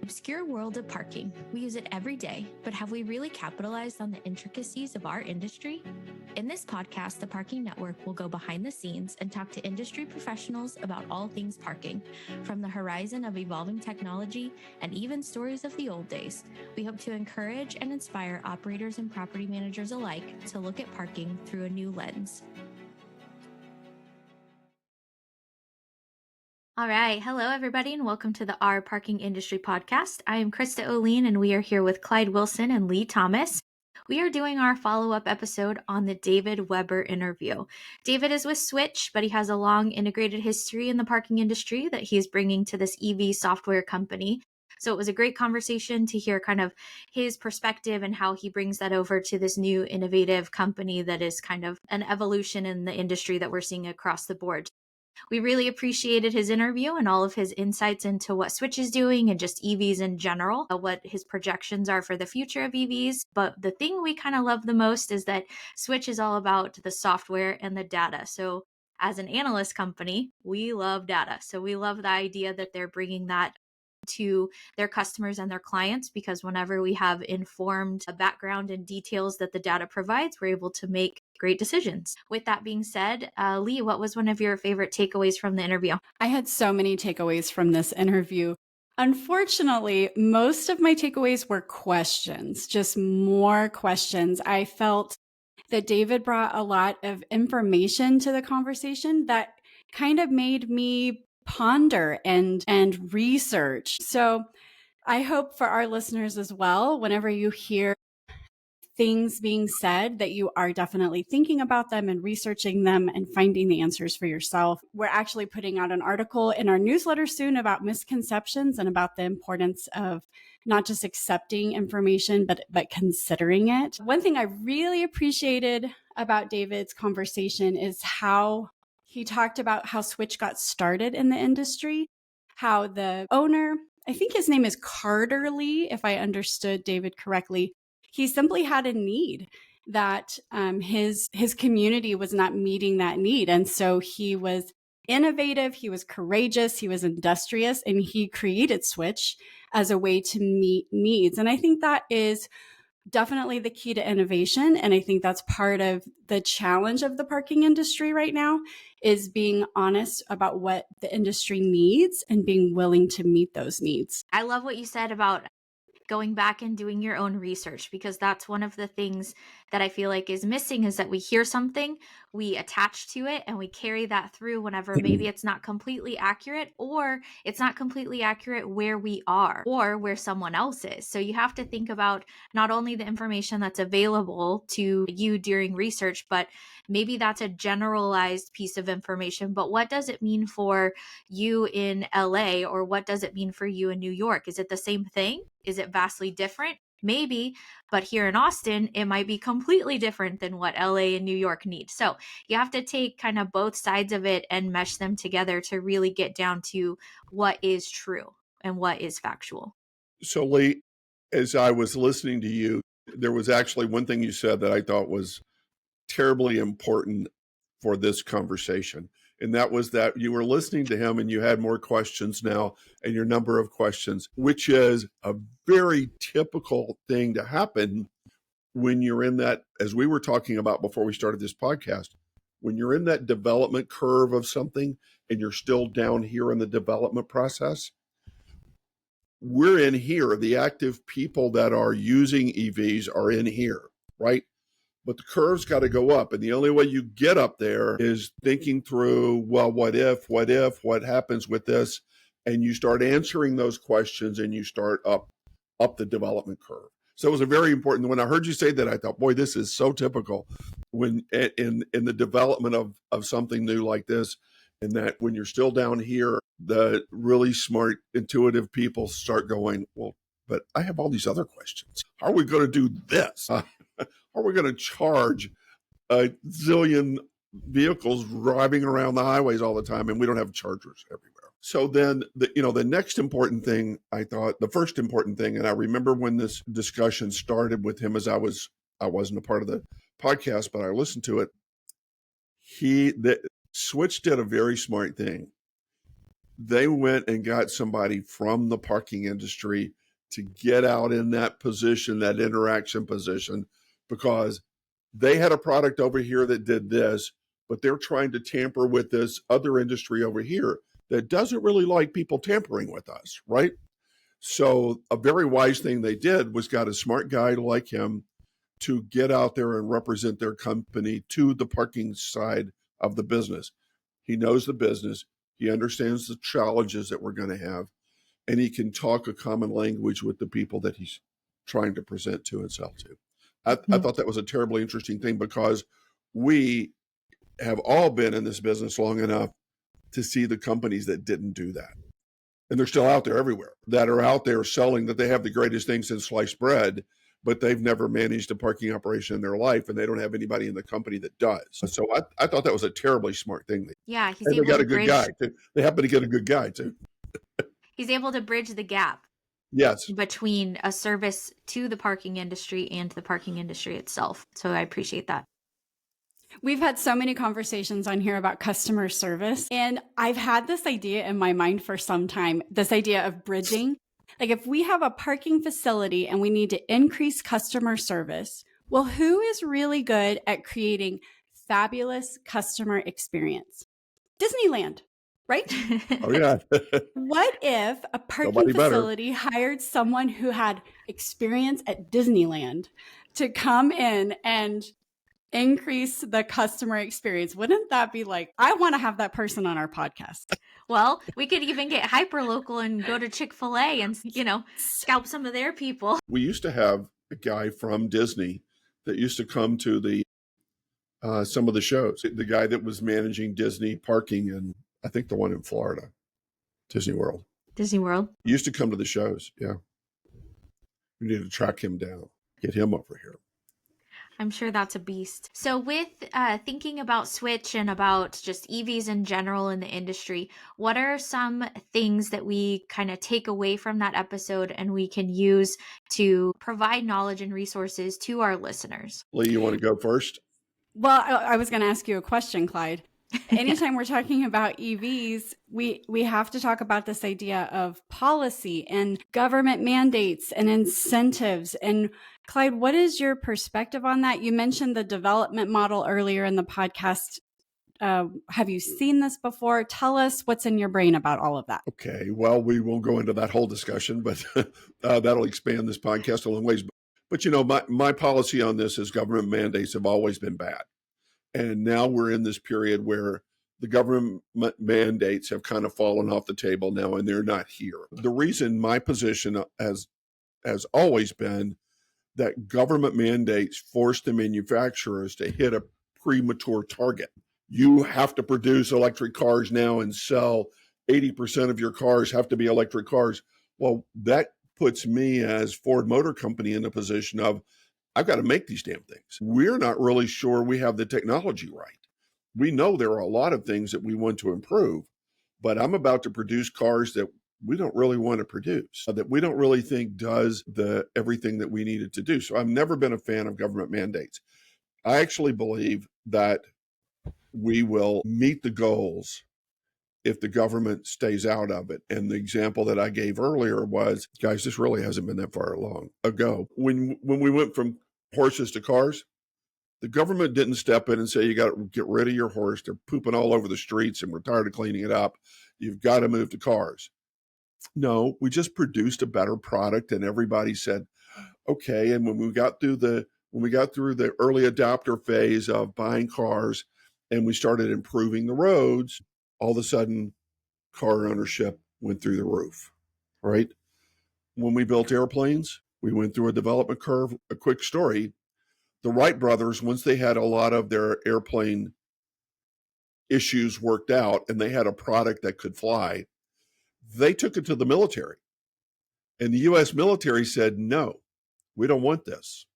obscure world of parking. We use it every day, but have we really capitalized on the intricacies of our industry? In this podcast, the Parking Network will go behind the scenes and talk to industry professionals about all things parking, from the horizon of evolving technology and even stories of the old days. We hope to encourage and inspire operators and property managers alike to look at parking through a new lens. All right. Hello, everybody, and welcome to the Our Parking Industry Podcast. I am Krista O'Lean, and we are here with Clyde Wilson and Lee Thomas. We are doing our follow-up episode on the David Weber interview. David is with SWTCH, but he has a long integrated history in the parking industry that he's bringing to this EV software company. So it was a great conversation to hear kind of his perspective and how he brings that over to this new innovative company that is kind of an evolution in the industry that we're seeing across the board. We really appreciated his interview and all of his insights into what SWTCH is doing and just EVs in general, what his projections are for the future of EVs. But the thing we kind of love the most is that SWTCH is all about the software and the data. So as an analyst company, we love data. So we love the idea that they're bringing that to their customers and their clients, because whenever we have informed background and details that the data provides, we're able to make great decisions. With that being said, Lee, what was one of your favorite takeaways from the interview? I had so many takeaways from this interview. Unfortunately, most of my takeaways were questions, just more questions. I felt that David brought a lot of information to the conversation that kind of made me ponder and research. So I hope for our listeners as well, whenever you hear things being said, that you are definitely thinking about them and researching them and finding the answers for yourself. We're actually putting out an article in our newsletter soon about misconceptions and about the importance of not just accepting information, but considering it. One thing I really appreciated about David's conversation is how he talked about how SWTCH got started in the industry, how the owner, I think his name is Carter Lee, if I understood David correctly, he simply had a need that his community was not meeting that need. And so he was innovative, he was courageous, he was industrious, and he created SWTCH as a way to meet needs. And I think that is definitely the key to innovation. And I think that's part of the challenge of the parking industry right now, is being honest about what the industry needs and being willing to meet those needs. I love what you said about going back and doing your own research, because that's one of the things that I feel like is missing, is that we hear something, we attach to it, and we carry that through whenever maybe it's not completely accurate, or it's not completely accurate where we are or where someone else is. So you have to think about not only the information that's available to you during research, but maybe that's a generalized piece of information, but what does it mean for you in LA, or what does it mean for you in New York? Is it the same thing? Is it vastly different? Maybe, but here in Austin, it might be completely different than what LA and New York need. So you have to take kind of both sides of it and mesh them together to really get down to what is true and what is factual. So Lee, as I was listening to you, there was actually one thing you said that I thought was terribly important for this conversation. And that was that you were listening to him and you had more questions now, and your number of questions, which is a very typical thing to happen when you're in that, as we were talking about before we started this podcast, when you're in that development curve of something and you're still down here in the development process. We're in here. The active people that are using EVs are in here, right? But the curve's got to go up. And the only way you get up there is thinking through, well, what what happens with this? And you start answering those questions and you start up the development curve. So it was a very important, when I heard you say that, I thought, boy, this is so typical when in the development of something new like this, and that when you're still down here, the really smart, intuitive people start going, well, but I have all these other questions. How are we going to do this? Are we going to charge a zillion vehicles driving around the highways all the time, and we don't have chargers everywhere? So then, the next important thing, I thought, the first important thing, and I remember when this discussion started with him, as I wasn't a part of the podcast, but I listened to it. SWTCH did a very smart thing. They went and got somebody from the parking industry to get out in that position, that interaction position, because they had a product over here that did this, but they're trying to tamper with this other industry over here that doesn't really like people tampering with us, right? So a very wise thing they did was got a smart guy like him to get out there and represent their company to the parking side of the business. He knows the business, he understands the challenges that we're going to have, and he can talk a common language with the people that he's trying to present to and sell to. I thought that was a terribly interesting thing, because we have all been in this business long enough to see the companies that didn't do that. And they're still out there everywhere, that are out there selling that they have the greatest thing since sliced bread, but they've never managed a parking operation in their life, and they don't have anybody in the company that does. So I thought that was a terribly smart thing. Yeah, he's And they able got to a good bridge. guy too. They happen to get a good guy too. He's able to bridge the gap Yes. between a service to the parking industry and the parking industry itself. So I appreciate that. We've had so many conversations on here about customer service, and I've had this idea in my mind for some time, this idea of bridging. Like, if we have a parking facility and we need to increase customer service, well, who is really good at creating fabulous customer experience? Disneyland, right? Oh, yeah. What if a parking Nobody better. facility hired someone who had experience at Disneyland to come in and increase the customer experience? Wouldn't that be like, I want to have that person on our podcast? Well, we could even get hyper local and go to Chick-fil-A and, scalp some of their people. We used to have a guy from Disney that used to come to the some of the shows. The guy that was managing Disney parking in, I think, the one in Florida, Disney World. Disney World. He used to come to the shows. Yeah. We need to track him down, get him over here. I'm sure that's a beast. So with thinking about Switch and about just EVs in general in the industry, what are some things that we kind of take away from that episode and we can use to provide knowledge and resources to our listeners? Lee, you want to go first? Well, I was going to ask you a question, Clyde. Anytime we're talking about EVs, we have to talk about this idea of policy and government mandates and incentives. And Clyde, what is your perspective on that? You mentioned the development model earlier in the podcast. Have you seen this before? Tell us what's in your brain about all of that. Okay. Well, we won't go into that whole discussion, but that'll expand this podcast a long ways. But, my policy on this is government mandates have always been bad. And now we're in this period where the government mandates have kind of fallen off the table now, and they're not here. The reason my position has always been that government mandates force the manufacturers to hit a premature target. You have to produce electric cars now and sell 80% of your cars have to be electric cars. Well, that puts me as Ford Motor Company in a position of, I've got to make these damn things. We're not really sure we have the technology right. We know there are a lot of things that we want to improve, but I'm about to produce cars that we don't really want to produce, that we don't really think does everything that we needed to do. So I've never been a fan of government mandates. I actually believe that we will meet the goals if the government stays out of it. And the example that I gave earlier was, guys, this really hasn't been that far long ago. When we went from horses to cars, the government didn't step in and say, you got to get rid of your horse. They're pooping all over the streets and we're tired of cleaning it up. You've got to move to cars. No, we just produced a better product and everybody said, okay. And when we got through the early adopter phase of buying cars and we started improving the roads, all of a sudden car ownership went through the roof, right? When we built airplanes, we went through a development curve. A quick story, the Wright brothers, once they had a lot of their airplane issues worked out and they had a product that could fly, they took it to the military. And the U.S. military said, no, we don't want this.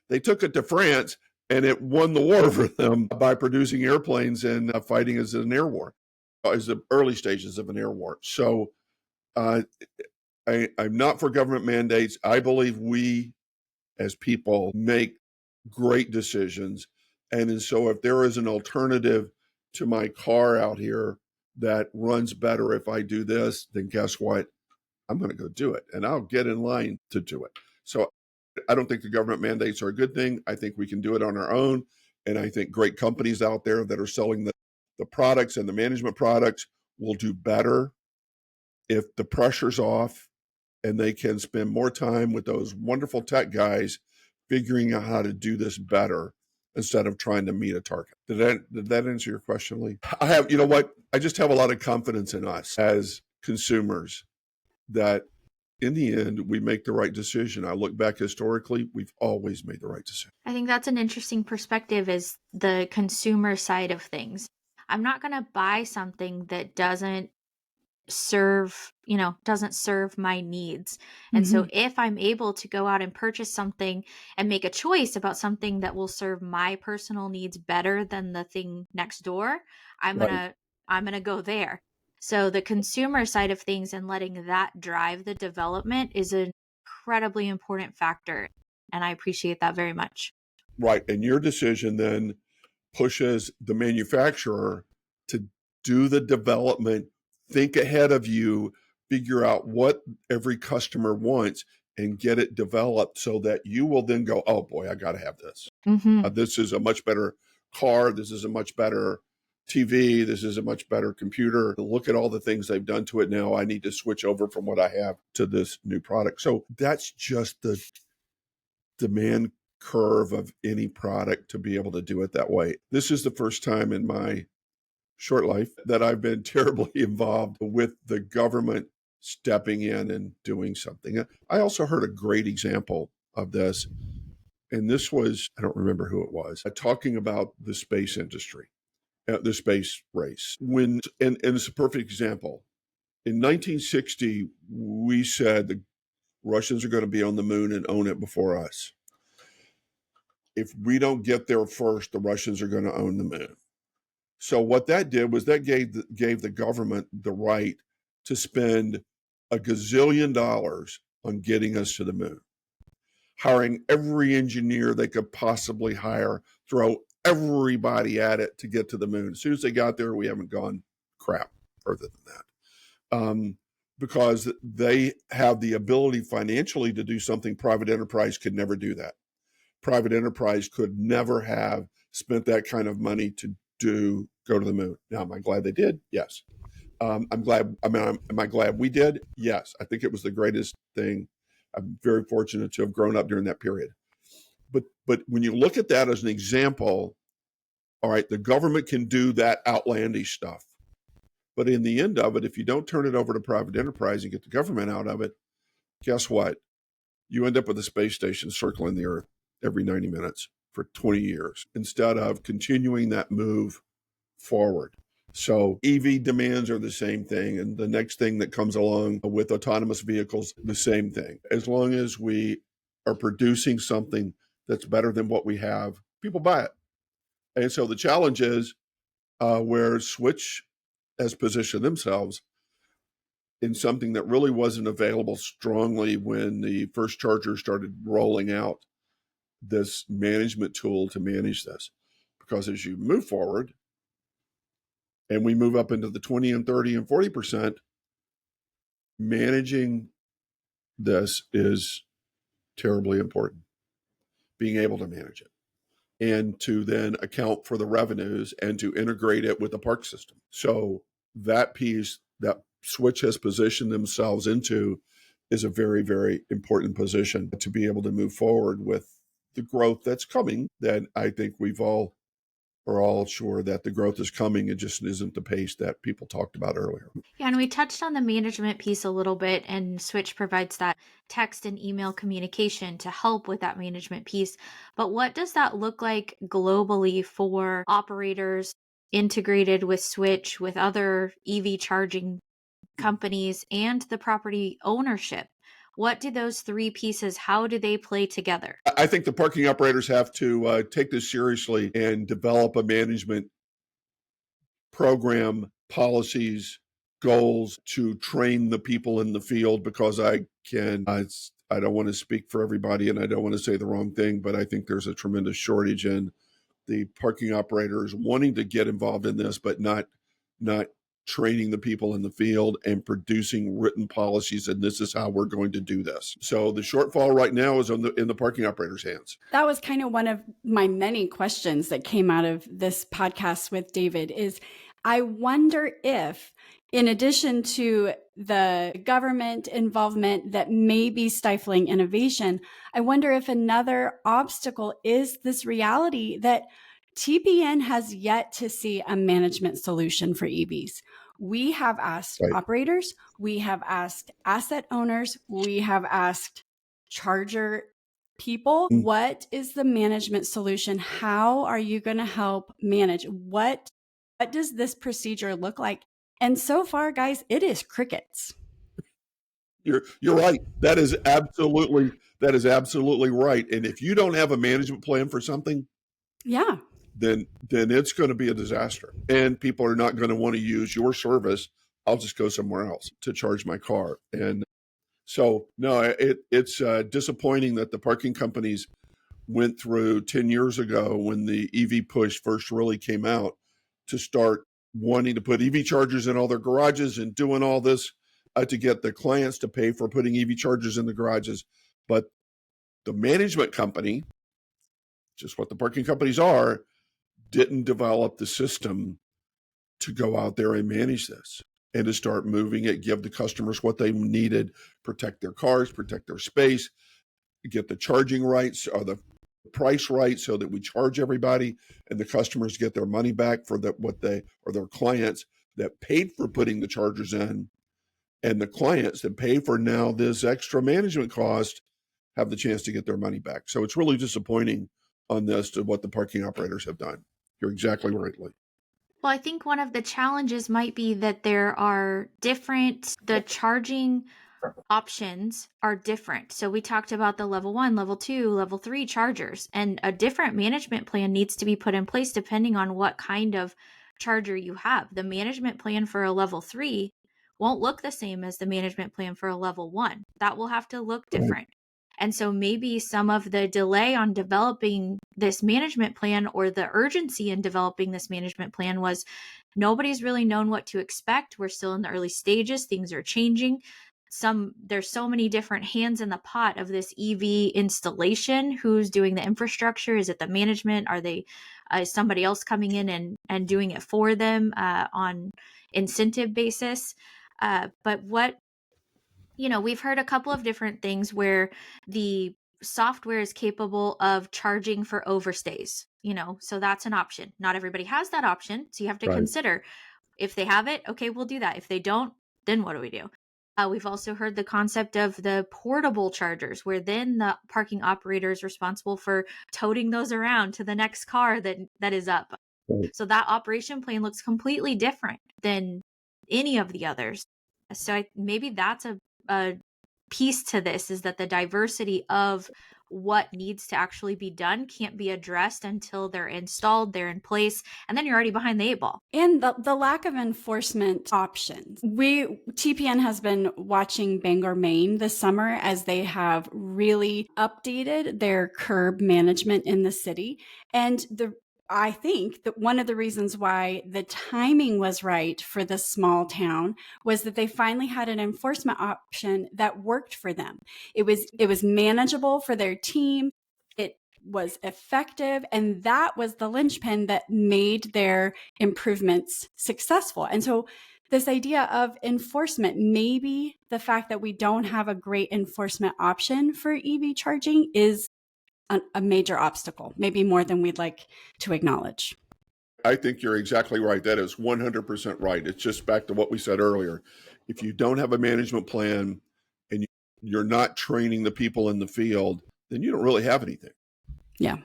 They took it to France and it won the war for them by producing airplanes and fighting as an air war, as the early stages of an air war. So I'm not for government mandates. I believe we as people make great decisions. And so if there is an alternative to my car out here that runs better if I do this, then guess what? I'm going to go do it, and I'll get in line to do it. So I don't think the government mandates are a good thing. I think we can do it on our own. And I think great companies out there that are selling the products and the management products will do better if the pressure's off and they can spend more time with those wonderful tech guys figuring out how to do this better instead of trying to meet a target. Did that answer your question, Lee? You know what? I just have a lot of confidence in us as consumers that in the end, we make the right decision. I look back historically, we've always made the right decision. I think that's an interesting perspective, is the consumer side of things. I'm not going to buy something that doesn't serve my needs. And so if I'm able to go out and purchase something and make a choice about something that will serve my personal needs better than the thing next door, I'm Right. going to go there. So the consumer side of things and letting that drive the development is an incredibly important factor, and I appreciate that very much. Right. And your decision then pushes the manufacturer to do the development, think ahead of you, figure out what every customer wants, and get it developed so that you will then go, oh boy, I got to have this. This is a much better car. This is a much better TV. This is a much better computer. Look at all the things they've done to it now. I need to switch over from what I have to this new product. So that's just the demand curve of any product to be able to do it that way. This is the first time in my short life that I've been terribly involved with the government stepping in and doing something. I also heard a great example of this, and this was, I don't remember who it was, talking about the space industry, the space race. And it's a perfect example. In 1960, we said the Russians are going to be on the moon and own it before us. If we don't get there first, the Russians are going to own the moon. So what that did was that gave the government the right to spend $1 gazillion on getting us to the moon, hiring every engineer they could possibly hire, throw everybody at it to get to the moon. As soon as they got there, we haven't gone crap further than that. Because they have the ability financially to do something private enterprise could never do that. Private enterprise could never have spent that kind of money to go to the moon. Now, am I glad they did? Yes. Am I glad we did? Yes. I think it was the greatest thing. I'm very fortunate to have grown up during that period. But when you look at that as an example, all right, the government can do that outlandish stuff. But in the end of it, if you don't turn it over to private enterprise and get the government out of it, guess what? You end up with a space station circling the Earth every 90 minutes for 20 years instead of continuing that move forward. So EV demands are the same thing. And the next thing that comes along with autonomous vehicles, the same thing. As long as we are producing something that's better than what we have, people buy it. And so the challenge is where Switch has positioned themselves in something that really wasn't available strongly when the first charger started rolling out, this management tool to manage this. Because as you move forward and we move up into the 20 and 30 and 40%, managing this is terribly important. Being able to manage it and to then account for the revenues and to integrate it with the park system. So that piece that Switch has positioned themselves into is a very, very important position to be able to move forward with the growth that's coming. That I think are all sure that the growth is coming. It just isn't the pace that people talked about earlier. Yeah, and we touched on the management piece a little bit, and Switch provides that text and email communication to help with that management piece. But what does that look like globally for operators integrated with Switch, with other EV charging companies, and the property ownership? What do those three pieces, how do they play together? I think the parking operators have to take this seriously and develop a management program, policies, goals to train the people in the field, because I don't want to speak for everybody and I don't want to say the wrong thing, but I think there's a tremendous shortage in the parking operators wanting to get involved in this, but not training the people in the field and producing written policies, and this is how we're going to do this. So the shortfall right now is in the parking operator's hands. That was kind of one of my many questions that came out of this podcast with David is I wonder if, in addition to the government involvement that may be stifling innovation, I wonder if another obstacle is this reality that TPN has yet to see a management solution for EVs. We have asked operators, we have asked asset owners, we have asked charger people, what is the management solution? How are you going to help manage? What does this procedure look like? And so far, guys, it is crickets. You're right. That is absolutely right. And if you don't have a management plan for something, then it's going to be a disaster. And people are not going to want to use your service. I'll just go somewhere else to charge my car. And so, no, it's disappointing that the parking companies went through 10 years ago when the EV push first really came out to start wanting to put EV chargers in all their garages and doing all this to get the clients to pay for putting EV chargers in the garages. But the management company, just what the parking companies are, didn't develop the system to go out there and manage this and to start moving it, give the customers what they needed, protect their cars, protect their space, get the charging rights or the price right so that we charge everybody and the customers get their money back for their clients that paid for putting the chargers in, and the clients that pay for now this extra management cost have the chance to get their money back. So it's really disappointing on this to what the parking operators have done. You're exactly right, Lee. Well, I think one of the challenges might be that the charging options are different. So we talked about the level 1, level 2, level 3 chargers, and a different management plan needs to be put in place depending on what kind of charger you have. The management plan for a level 3 won't look the same as the management plan for a level 1. That will have to look different. And so maybe some of the delay on developing this management plan or the urgency in developing this management plan was nobody's really known what to expect. We're still in the early stages. Things are changing. There's so many different hands in the pot of this EV installation. Who's doing the infrastructure? Is it the management? Are they somebody else coming in and doing it for them on incentive basis? But we've heard a couple of different things where the software is capable of charging for overstays, so that's an option. Not everybody has that option. So you have to consider if they have it, okay, we'll do that. If they don't, then what do we do? We've also heard the concept of the portable chargers, where then the parking operator is responsible for toting those around to the next car that is up. So that operation plan looks completely different than any of the others. So maybe that's a piece to this, is that the diversity of what needs to actually be done can't be addressed until they're installed, they're in place, and then you're already behind the 8-ball. And the lack of enforcement options. TPN has been watching Bangor, Maine this summer as they have really updated their curb management in the city. And I think that one of the reasons why the timing was right for this small town was that they finally had an enforcement option that worked for them. It was manageable for their team. It was effective. And that was the linchpin that made their improvements successful. And so this idea of enforcement, maybe the fact that we don't have a great enforcement option for EV charging is a major obstacle, maybe more than we'd like to acknowledge. I think you're exactly right. That is 100% right. It's just back to what we said earlier. If you don't have a management plan and you're not training the people in the field, then you don't really have anything. Yeah.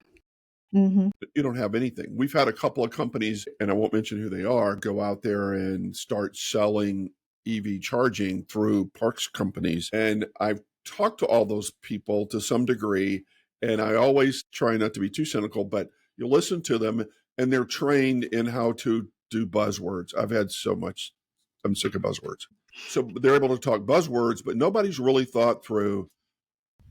Mm-hmm. You don't have anything. We've had a couple of companies, and I won't mention who they are, go out there and start selling EV charging through parks companies. And I've talked to all those people to some degree, and I always try not to be too cynical, but you listen to them and they're trained in how to do buzzwords. I'm sick of buzzwords. So they're able to talk buzzwords, but nobody's really thought through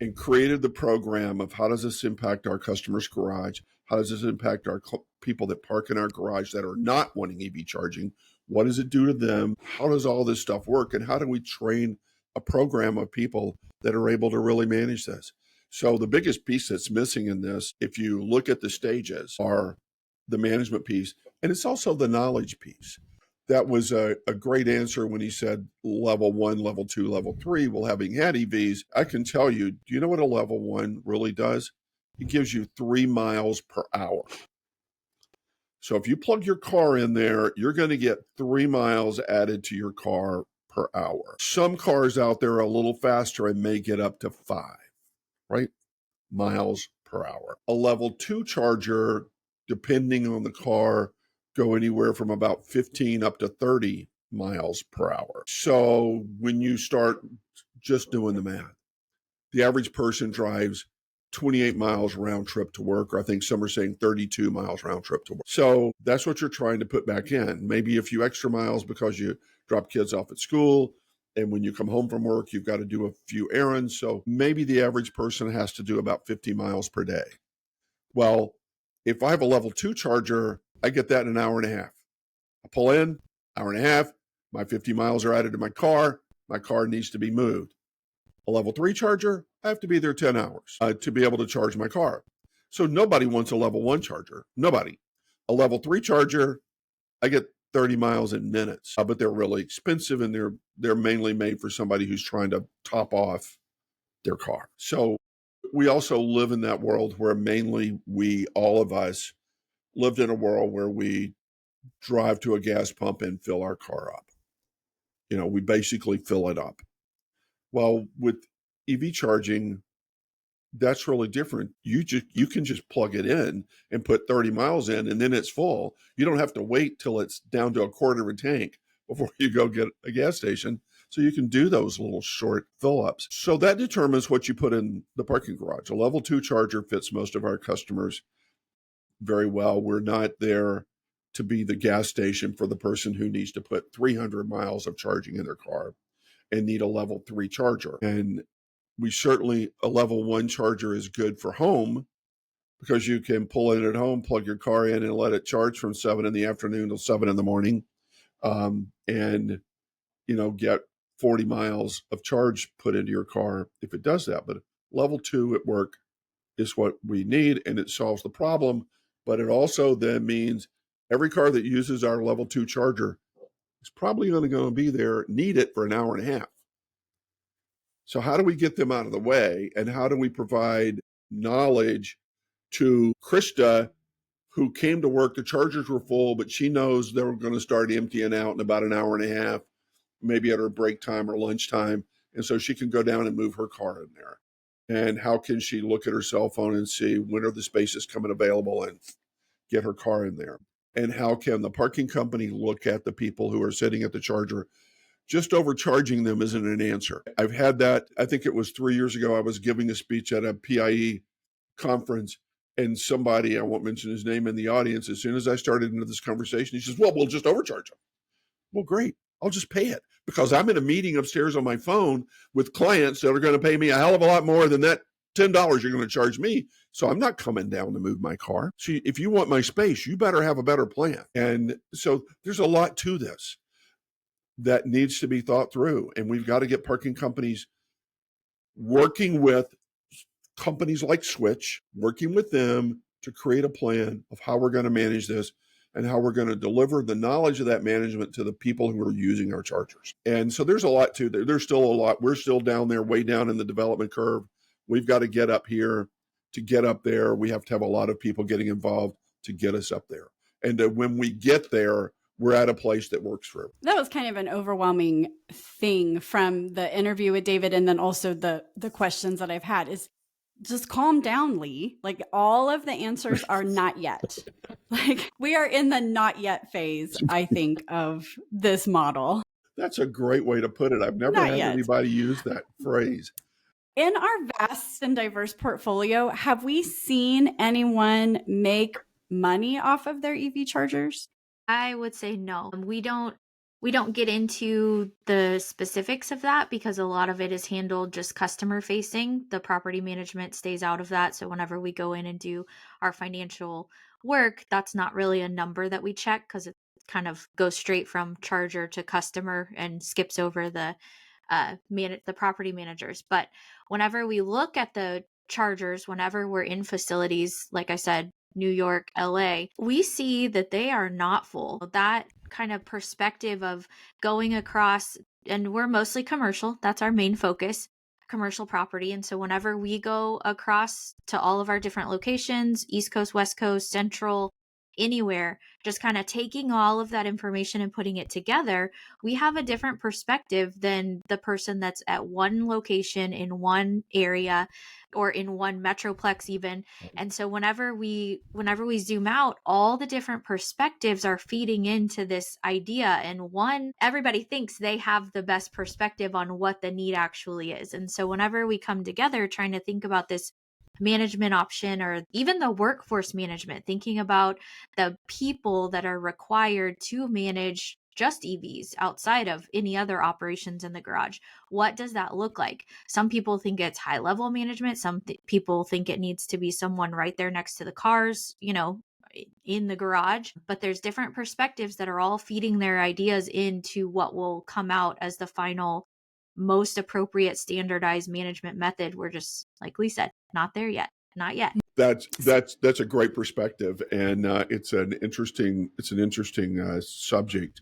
and created the program of how does this impact our customer's garage? How does this impact our people that park in our garage that are not wanting EV charging? What does it do to them? How does all this stuff work? And how do we train a program of people that are able to really manage this? So the biggest piece that's missing in this, if you look at the stages, are the management piece, and it's also the knowledge piece. That was a great answer when he said level 1, level 2, level 3. Well, having had EVs, I can tell you, do you know what a level 1 really does? It gives you 3 miles per hour. So if you plug your car in there, you're going to get 3 miles added to your car per hour. Some cars out there are a little faster and may get up to 5, right? Miles per hour. A level 2 charger, depending on the car, go anywhere from about 15 up to 30 miles per hour. So when you start just doing the math, the average person drives 28 miles round trip to work, or I think some are saying 32 miles round trip to work. So that's what you're trying to put back in. Maybe a few extra miles because you drop kids off at school. And when you come home from work, you've got to do a few errands. So maybe the average person has to do about 50 miles per day. Well, if I have a level 2 charger, I get that in an hour and a half. I pull in, hour and a half, my 50 miles are added to my car needs to be moved. A level 3 charger, I have to be there 10 hours to be able to charge my car. So nobody wants a level 1 charger. Nobody. A level 3 charger, I get 30 miles in minutes, but they're really expensive, and they're mainly made for somebody who's trying to top off their car. So we also live in that world where mainly all of us, lived in a world where we drive to a gas pump and fill our car up. We basically fill it up. Well, with EV charging, that's really different. You can just plug it in and put 30 miles in, and then it's full. You don't have to wait till it's down to a quarter of a tank before you go get a gas station. So you can do those little short fill ups. So that determines what you put in the parking garage. A level 2 charger fits most of our customers very well. We're not there to be the gas station for the person who needs to put 300 miles of charging in their car and need a level 3 charger. And a level 1 charger is good for home because you can pull in at home, plug your car in, and let it charge from 7 in the afternoon till 7 in the morning, and get 40 miles of charge put into your car if it does that. But level 2 at work is what we need, and it solves the problem. But it also then means every car that uses our level 2 charger is probably only going to need it for an hour and a half. So how do we get them out of the way, and how do we provide knowledge to Krista, who came to work? The chargers were full, but she knows they were going to start emptying out in about an hour and a half, maybe at her break time or lunchtime. And so she can go down and move her car in there. And how can she look at her cell phone and see when are the spaces coming available and get her car in there? And how can the parking company look at the people who are sitting at the charger? Just overcharging them isn't an answer. I've had that. I think it was 3 years ago. I was giving a speech at a PIE conference, and somebody, I won't mention his name, in the audience, as soon as I started into this conversation, he says, well, we'll just overcharge them. Well, great. I'll just pay it because I'm in a meeting upstairs on my phone with clients that are going to pay me a hell of a lot more than that $10 you're going to charge me. So I'm not coming down to move my car. See, if you want my space, you better have a better plan. And so there's a lot to this that needs to be thought through. And we've got to get parking companies working with companies like Switch, working with them to create a plan of how we're going to manage this and how we're going to deliver the knowledge of that management to the people who are using our chargers. And so there's a lot to there. There's still a lot. We're still down there, way down in the development curve. We've got to get up here. To get up there, we have to have a lot of people getting involved to get us up there. And when we get there, we're at a place that works for everyone. That was kind of an overwhelming thing from the interview with David, and then also the questions that I've had is just calm down, Lee. Like, all of the answers are not yet. Like, we are in the not yet phase, I think, of this model. That's a great way to put it. I've never had anybody use that phrase. In our vast and diverse portfolio, have we seen anyone make money off of their EV chargers? I would say no. We don't get into the specifics of that because a lot of it is handled just customer facing. The property management stays out of that. So whenever we go in and do our financial work, that's not really a number that we check because it's kind of goes straight from charger to customer and skips over the property managers. But whenever we look at the chargers, whenever we're in facilities, like I said, New York, LA, we see that they are not full. That kind of perspective of going across, and we're mostly commercial, that's our main focus, commercial property. And so whenever we go across to all of our different locations, East Coast, West Coast, Central, anywhere, just kind of taking all of that information and putting it together, we have a different perspective than the person that's at one location in one area or in one metroplex even. And so whenever we zoom out, all the different perspectives are feeding into this idea, and everybody thinks they have the best perspective on what the need actually is. And so whenever we come together trying to think about this management option, or even the workforce management, thinking about the people that are required to manage just EVs outside of any other operations in the garage. What does that look like? Some people think it's high level management. Some people think it needs to be someone right there next to the cars, in the garage. But there's different perspectives that are all feeding their ideas into what will come out as the final most appropriate standardized management method. We're just, like Lee said, not there yet. Not yet. That's a great perspective, and it's an interesting subject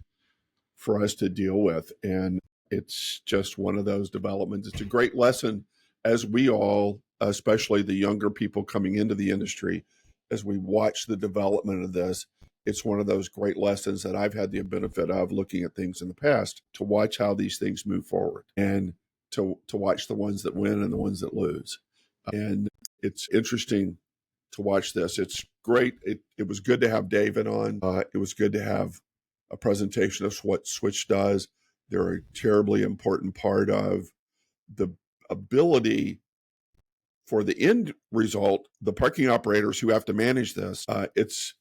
for us to deal with, and it's just one of those developments. It's a great lesson as we all, especially the younger people coming into the industry, as we watch the development of this. It's one of those great lessons that I've had the benefit of looking at things in the past, to watch how these things move forward, and to watch the ones that win and the ones that lose. And it's interesting to watch this. It's great. It was good to have David on. It was good to have a presentation of what Switch does. They're a terribly important part of the ability for the end result, the parking operators who have to manage this. It's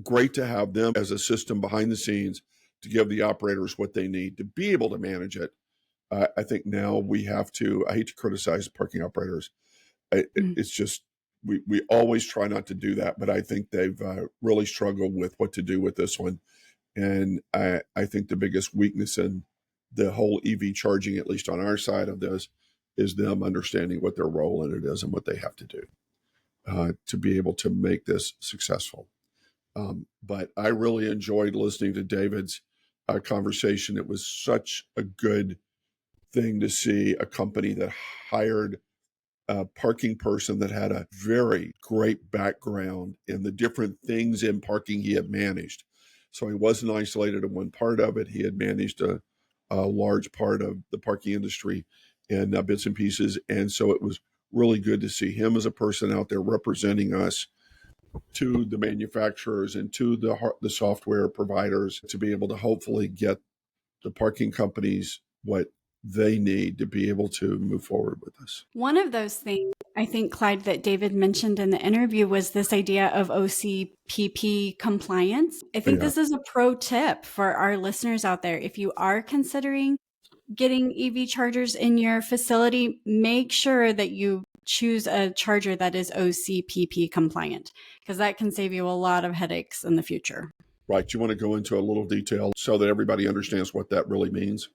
great to have them as a system behind the scenes to give the operators what they need to be able to manage it. I think now we have to, I hate to criticize parking operators. It's just, we always try not to do that, but I think they've really struggled with what to do with this one. And I think the biggest weakness in the whole EV charging, at least on our side of this, is them understanding what their role in it is and what they have to do to be able to make this successful. But I really enjoyed listening to David's conversation. It was such a good thing to see a company that hired a parking person that had a very great background in the different things in parking he had managed. So he wasn't isolated in one part of it. He had managed a large part of the parking industry in bits and pieces. And so it was really good to see him as a person out there representing us to the manufacturers and to the software providers, to be able to hopefully get the parking companies what they need to be able to move forward with this. One of those things, I think, Clyde, that David mentioned in the interview was this idea of OCPP compliance. I think this is a pro tip for our listeners out there. If you are considering getting EV chargers in your facility, make sure that you choose a charger that is OCPP compliant, because that can save you a lot of headaches in the future. Right. You want to go into a little detail so that everybody understands what that really means?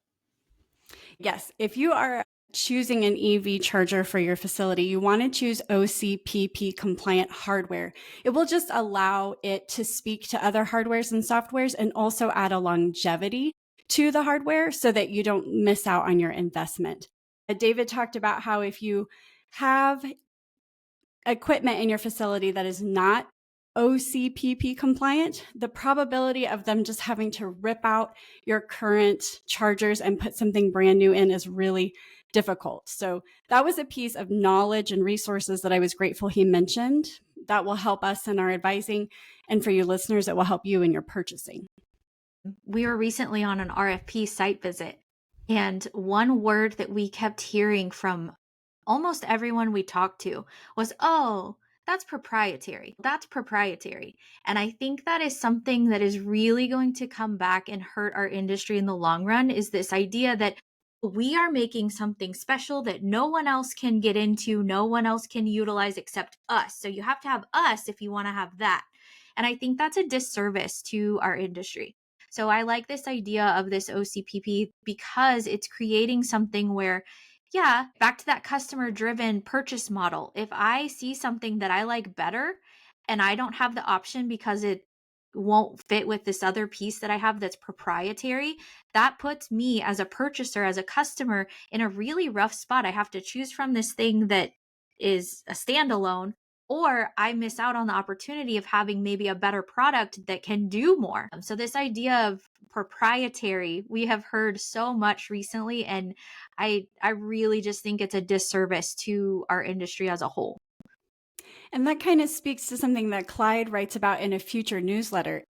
Yes. If you are choosing an EV charger for your facility, you want to choose OCPP compliant hardware. It will just allow it to speak to other hardwares and softwares, and also add a longevity to the hardware so that you don't miss out on your investment. David talked about how if you have equipment in your facility that is not OCPP compliant, the probability of them just having to rip out your current chargers and put something brand new in is really difficult. So that was a piece of knowledge and resources that I was grateful he mentioned. That will help us in our advising. And for you listeners, it will help you in your purchasing. We were recently on an RFP site visit, and one word that we kept hearing from almost everyone we talked to was, "Oh, that's proprietary. That's proprietary." And I think that is something that is really going to come back and hurt our industry in the long run, is this idea that we are making something special that no one else can get into, no one else can utilize except us. So you have to have us if you want to have that. And I think that's a disservice to our industry. So I like this idea of this OCPP because it's creating something where, yeah, back to that customer driven purchase model. If I see something that I like better and I don't have the option because it won't fit with this other piece that I have that's proprietary, that puts me as a purchaser, as a customer, in a really rough spot. I have to choose from this thing that is a standalone, or I miss out on the opportunity of having maybe a better product that can do more. So this idea of proprietary, we have heard so much recently, and I really just think it's a disservice to our industry as a whole. And that kind of speaks to something that Clyde writes about in a future newsletter.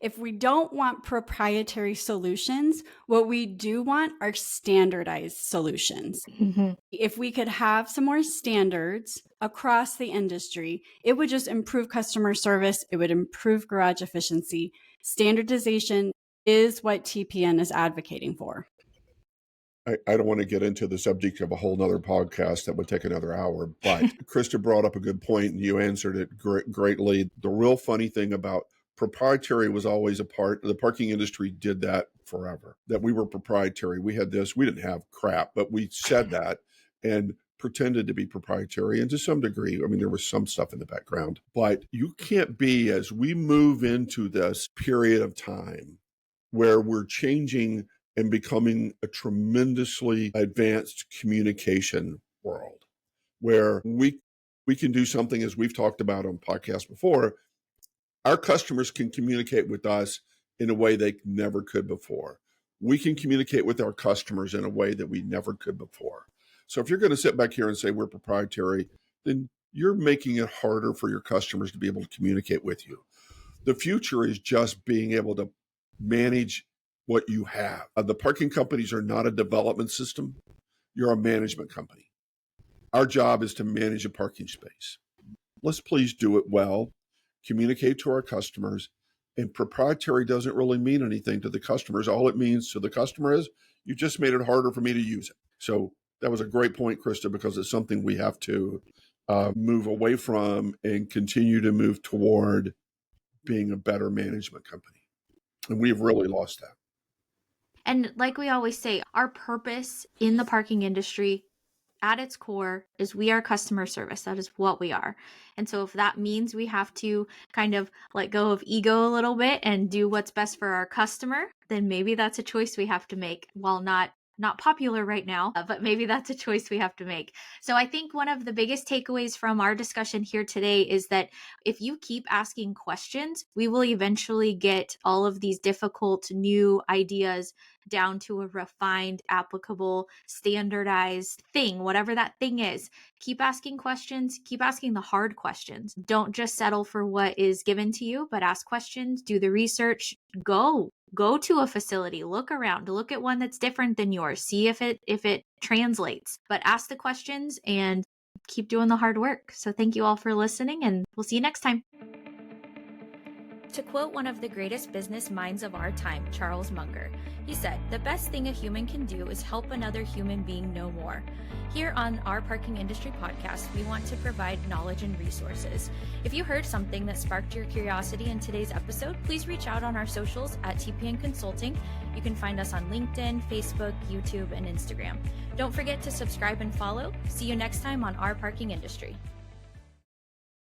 If we don't want proprietary solutions, what we do want are standardized solutions. Mm-hmm. If we could have some more standards across the industry, it would just improve customer service. It would improve garage efficiency. Standardization is what TPN is advocating for. I don't want to get into the subject of a whole nother podcast that would take another hour, but Krista brought up a good point and you answered it greatly. The real funny thing about proprietary was always a part, the parking industry did that forever, that we were proprietary. We had this, we didn't have crap, but we said that and pretended to be proprietary. And to some degree, I mean, there was some stuff in the background, but you can't be, as we move into this period of time where we're changing and becoming a tremendously advanced communication world, where we can do something, as we've talked about on podcasts before, our customers can communicate with us in a way they never could before. We can communicate with our customers in a way that we never could before. So if you're going to sit back here and say we're proprietary, then you're making it harder for your customers to be able to communicate with you. The future is just being able to manage what you have. The parking companies are not a development system. You're a management company. Our job is to manage a parking space. Let's please do it well, communicate to our customers, and proprietary doesn't really mean anything to the customers. All it means to the customer is you just made it harder for me to use it. So that was a great point, Krista, because it's something we have to move away from and continue to move toward being a better management company. And we've really lost that. And like we always say, our purpose in the parking industry at its core is we are customer service. That is what we are. And so if that means we have to kind of let go of ego a little bit and do what's best for our customer, then maybe that's a choice we have to make. While not popular right now, but maybe that's a choice we have to make. So I think one of the biggest takeaways from our discussion here today is that if you keep asking questions, we will eventually get all of these difficult new ideas down to a refined, applicable, standardized thing, whatever that thing is. Keep asking questions, keep asking the hard questions. Don't just settle for what is given to you, but ask questions, do the research, go to a facility, look around, look at one that's different than yours, see if it translates, but ask the questions and keep doing the hard work. So thank you all for listening, and we'll see you next time. To quote one of the greatest business minds of our time, Charles Munger, he said, "The best thing a human can do is help another human being know more." Here on our Parking Industry Podcast, we want to provide knowledge and resources. If you heard something that sparked your curiosity in today's episode, please reach out on our socials at TPN Consulting. You can find us on LinkedIn, Facebook, YouTube, and Instagram. Don't forget to subscribe and follow. See you next time on Our Parking Industry.